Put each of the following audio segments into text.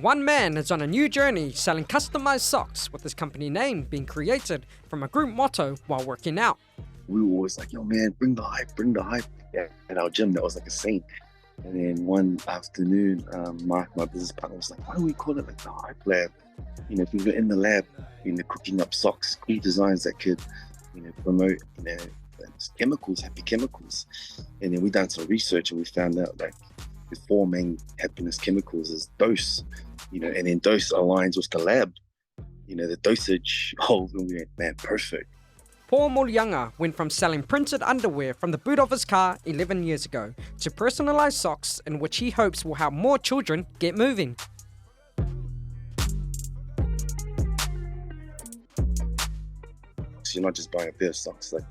One man is on a new journey selling customised socks, with his company name being created from a group motto while working out. We were always like, yo man, bring the hype, bring the hype. Yeah, at our gym, that was like a saying. And then one afternoon, Mark, my business partner, was like, why don't we call it like the hype lab? You know, if we were in the lab, cooking up socks, cool designs that could, promote, chemicals, happy chemicals. And then we done some research and we found out like the 4 main happiness chemicals is dose, and then dose aligns with the lab, the dosage. Oh, we went, man, perfect. Paul Muliaga went from selling printed underwear from the boot of his car 11 years ago to personalised socks, in which he hopes will help more children get moving. So you're not just buying a pair of socks, like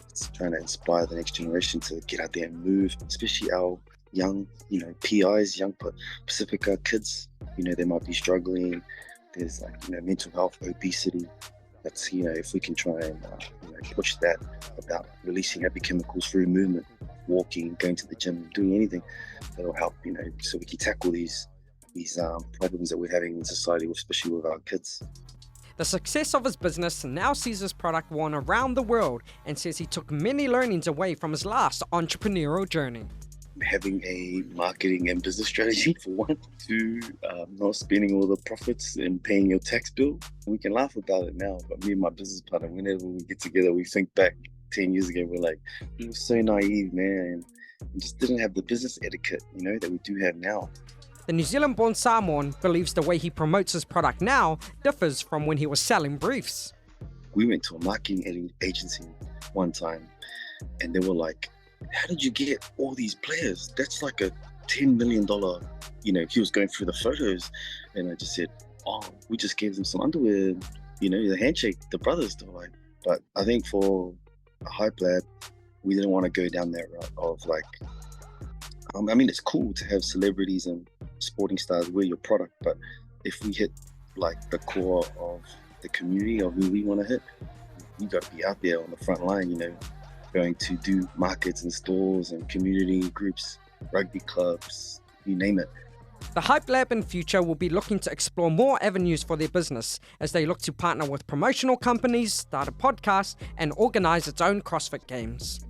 it's trying to inspire the next generation to get out there and move, especially our young, PIs, young Pacifica kids. They might be struggling. There's like, mental health, obesity. That's, if we can try and push that about releasing happy chemicals through movement, walking, going to the gym, doing anything that'll help, so we can tackle these problems that we're having in society, especially with our kids. The success of his business now sees his product worn around the world, and says he took many learnings away from his last entrepreneurial journey. Having a marketing and business strategy for one, 2, not spending all the profits and paying your tax bill. We can laugh about it now, but me and my business partner, whenever we get together, we think back 10 years ago, we're like, we were so naive, man, and just didn't have the business etiquette, that we do have now. The New Zealand-born Samoan believes the way he promotes his product now differs from when he was selling briefs. We went to a marketing agency one time, and they were like, how did you get all these players? That's like a $10 million, he was going through the photos. And I just said, we just gave them some underwear, the handshake, the brothers. Like, but I think for a hype lab, we didn't want to go down that route of like, it's cool to have celebrities and sporting stars wear your product, but if we hit like the core of the community of who we want to hit, you got to be out there on the front line, going to do markets and stores and community groups, rugby clubs, you name it. The Hype Lab in future will be looking to explore more avenues for their business as they look to partner with promotional companies, start a podcast, and organise its own CrossFit games.